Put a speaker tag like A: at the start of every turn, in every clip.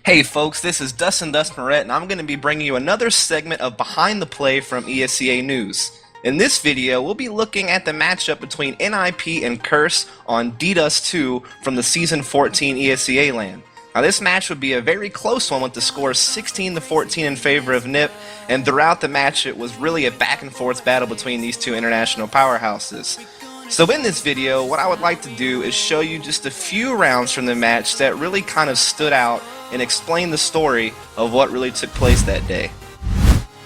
A: Hey folks, this is Dustin Mouret, and I'm going to be bringing you another segment of Behind the Play from ESEA News. In this video, we'll be looking at the matchup between NiP and Curse on DDoS 2 from the Season 14 ESEA LAN. Now this match would be a very close one with the score 16-14 in favor of NiP, and throughout the match it was really a back and forth battle between these two international powerhouses. So in this video, what I would like to do is show you just a few rounds from the match that really kind of stood out and explain the story of what really took place that day.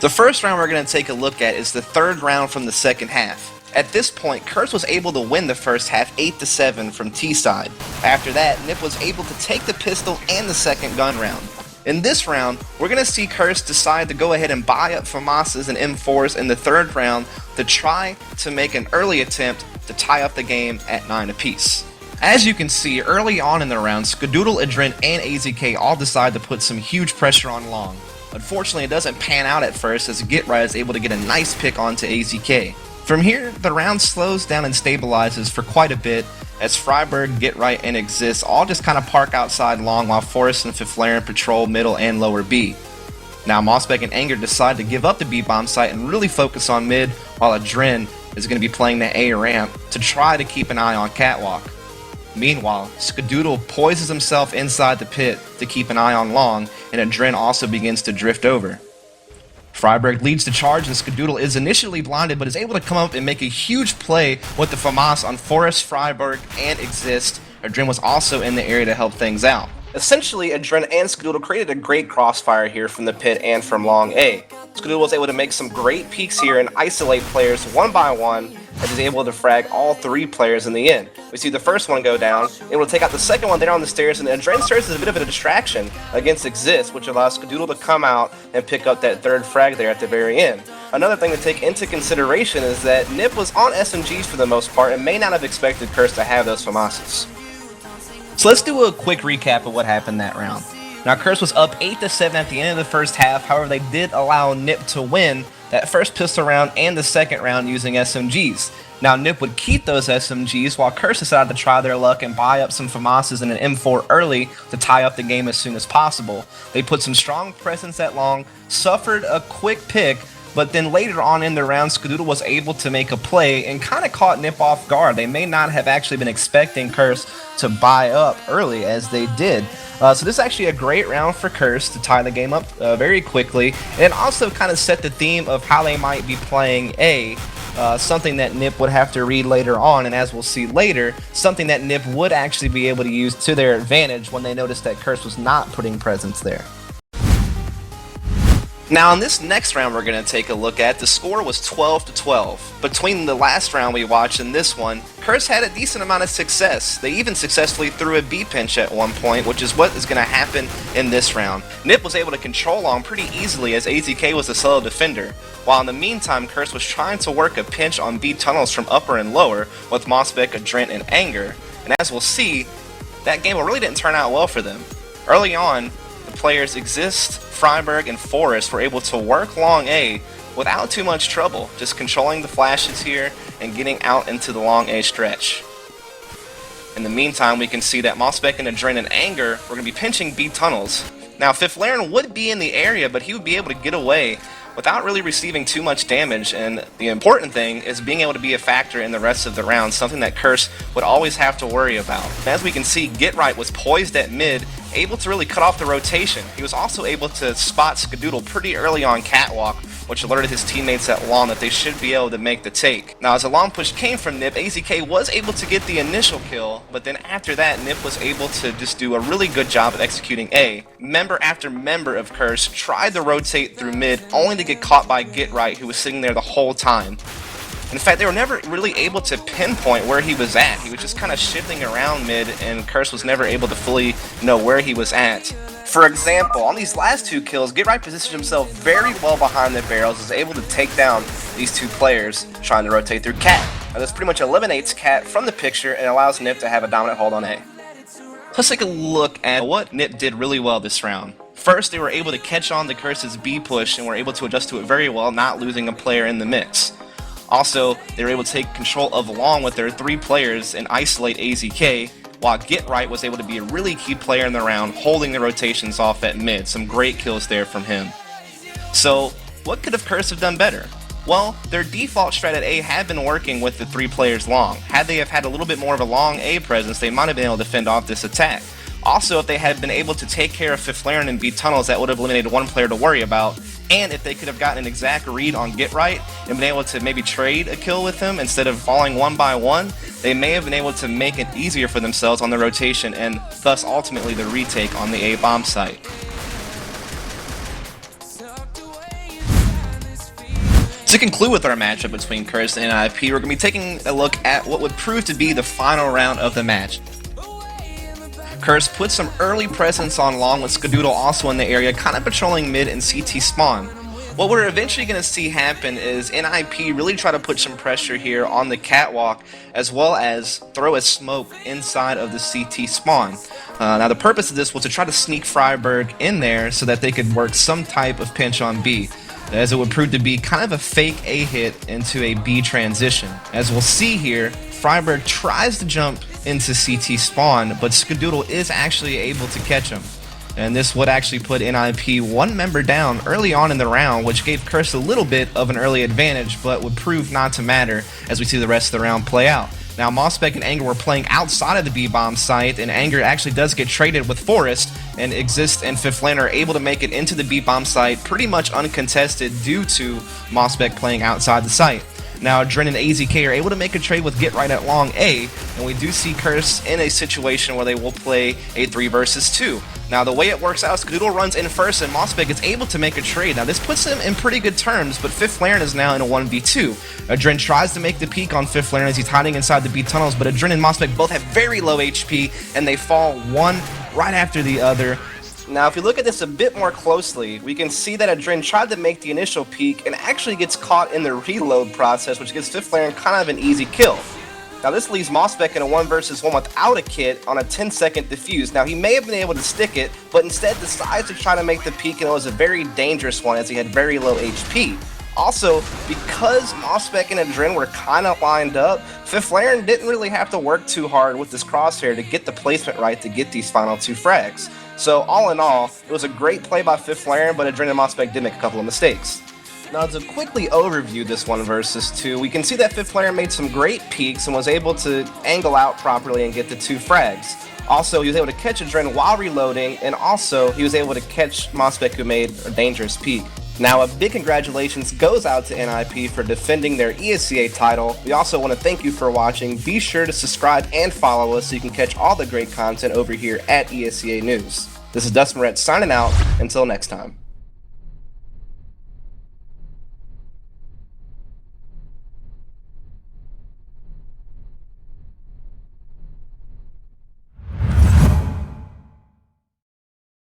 A: The first round we're going to take a look at is the third round from the second half. At this point, Curse was able to win the first half 8-7 from T-side. After that, NiP was able to take the pistol and the second gun round. In this round, we're going to see Curse decide to go ahead and buy up FAMASas and M4s in the third round to try to make an early attempt to tie up the game at 9 apiece. As you can see, early on in the round, Skadoodle, Adrent, and AZK all decide to put some huge pressure on Long. Unfortunately, it doesn't pan out at first as GetRight is able to get a nice pick onto AZK. From here, the round slows down and stabilizes for quite a bit as Freiburg, GetRight, and ESEA all just kind of park outside Long while Forrest and Fiflaren patrol middle and lower B. Now Mossbeck and Anger decide to give up the B-bomb site and really focus on mid, while Adrent is going to be playing the A ramp to try to keep an eye on Catwalk. Meanwhile, Skadoodle poises himself inside the pit to keep an eye on Long, and Adrent also begins to drift over. Freiburg leads the charge, and Skadoodle is initially blinded but is able to come up and make a huge play with the FAMAS on Forrest, Freiburg, and ESEA. Adrent was also in the area to help things out. Essentially, Adrent and Skadoodle created a great crossfire here from the pit and from Long A. Skadoodle was able to make some great peeks here and isolate players one by one, as he's able to frag all three players in the end. We see the first one go down, able to take out the second one there on the stairs, and Adrent serves as a bit of a distraction against ESEA, which allows Skadoodle to come out and pick up that third frag there at the very end. Another thing to take into consideration is that NiP was on SMGs for the most part and may not have expected Curse to have those FAMASas. So let's do a quick recap of what happened that round. Now Curse was up 8-7 at the end of the first half, however they did allow NiP to win that first pistol round and the second round using SMGs. Now NiP would keep those SMGs while Curse decided to try their luck and buy up some FAMASas and an M4 early to tie up the game as soon as possible. They put some strong presence at Long, suffered a quick pick, but then later on in the round, Skadoodle was able to make a play and kind of caught NiP off guard. They may not have actually been expecting Curse to buy up early as they did. So this is actually a great round for Curse to tie the game up very quickly, and it also kind of set the theme of how they might be playing A, something that NiP would have to read later on, and as we'll see later, something that NiP would actually be able to use to their advantage when they noticed that Curse was not putting presence there. Now in this next round we're going to take a look at, the score was 12-12. Between the last round we watched and this one, Curse had a decent amount of success. They even successfully threw a B pinch at one point, which is what is going to happen in this round. NiP was able to control Long pretty easily as AZK was a solo defender, while in the meantime Curse was trying to work a pinch on B tunnels from upper and lower with Mossbeck, Adrent, and Anger, and as we'll see, that game really didn't turn out well for them. Early on, the players ESEA, Freiburg, and Forrest were able to work Long A without too much trouble, just controlling the flashes here and getting out into the Long A stretch. In the meantime, we can see that Mossbeck and Adrent and Anger were going to be pinching B tunnels. Now, Fiflaren would be in the area, but he would be able to get away without really receiving too much damage, and the important thing is being able to be a factor in the rest of the round, something that Curse would always have to worry about. As we can see, GetRight was poised at mid, able to really cut off the rotation. He was also able to spot Skadoodle pretty early on Catwalk, which alerted his teammates at Long that they should be able to make the take. Now as a long push came from NiP, AZK was able to get the initial kill, but then after that NiP was able to just do a really good job of executing A. Member after member of Curse tried to rotate through mid, only to get caught by GetRight, who was sitting there the whole time. In fact, they were never really able to pinpoint where he was at. He was just kind of shifting around mid, and Curse was never able to fully know where he was at. For example, on these last two kills, GetRight positioned himself very well behind the barrels, was able to take down these two players trying to rotate through Cat. Now this pretty much eliminates Cat from the picture and allows NiP to have a dominant hold on A. Let's take a look at what NiP did really well this round. First, they were able to catch on to Curse's B push and were able to adjust to it very well, not losing a player in the mix. Also, they were able to take control of Long with their three players and isolate AZK, while Get Right was able to be a really key player in the round, holding the rotations off at mid. Some great kills there from him. So, what could have Curse have done better? Well, their default strat at A had been working with the 3 players long. Had they have had a little bit more of a long A presence, they might have been able to fend off this attack. Also, if they had been able to take care of Fiflaren and B tunnels, that would have eliminated one player to worry about. And if they could have gotten an exact read on Get Right and been able to maybe trade a kill with him instead of falling one by one, they may have been able to make it easier for themselves on the rotation and thus ultimately the retake on the A bomb site. To conclude with our matchup between Curse and NiP, we're going to be taking a look at what would prove to be the final round of the match. Curse put some early presence on long with Skadoodle also in the area, kind of patrolling mid and CT spawn. What we're eventually going to see happen is NiP really try to put some pressure here on the catwalk, as well as throw a smoke inside of the CT spawn. Now the purpose of this was to try to sneak Freiburg in there so that they could work some type of pinch on B, as it would prove to be kind of a fake A hit into a B transition. As we'll see here, Freiburg tries to jump into CT spawn, but Skadoodle is actually able to catch him. And this would actually put NiP one member down early on in the round, which gave Curse a little bit of an early advantage, but would prove not to matter as we see the rest of the round play out. Now, Mossbeck and Anger were playing outside of the B-bomb site, and Anger actually does get traded with Forest, and Exist and Fiflane are able to make it into the B-bomb site pretty much uncontested due to Mossbeck playing outside the site. Now, Dren and AZK are able to make a trade with Get Right at long A, and we do see Curse in a situation where they will play a 3 versus 2. Now, the way it works out is Skadoodle runs in first, and Mossbeck is able to make a trade. Now, this puts him in pretty good terms, but Fiflaren is now in a 1v2. Dren tries to make the peek on Fiflaren as he's hiding inside the B tunnels, but Dren and Mossbeck both have very low HP, and they fall one right after the other. Now, if you look at this a bit more closely, we can see that Adren tried to make the initial peek and actually gets caught in the reload process, which gives Fiflaren kind of an easy kill. Now, this leaves Mossbeck in a 1 versus 1 without a kit on a 10-second defuse. Now, he may have been able to stick it, but instead decides to try to make the peek, and it was a very dangerous one as he had very low HP. Also, because Mossbeck and Adren were kind of lined up, Fiflaren didn't really have to work too hard with this crosshair to get the placement right to get these final 2 frags. So all in all, it was a great play by Fiflaren, but Adren and Mossbeck did make a couple of mistakes. Now, to quickly overview this 1 versus 2, we can see that Fiflaren made some great peeks and was able to angle out properly and get the 2 frags. Also, he was able to catch Adren while reloading, and also he was able to catch Mossbeck, who made a dangerous peek. Now, a big congratulations goes out to NiP for defending their ESEA title. We also want to thank you for watching. Be sure to subscribe and follow us so you can catch all the great content over here at ESEA News. This is Dustin Mouret signing out. Until next time.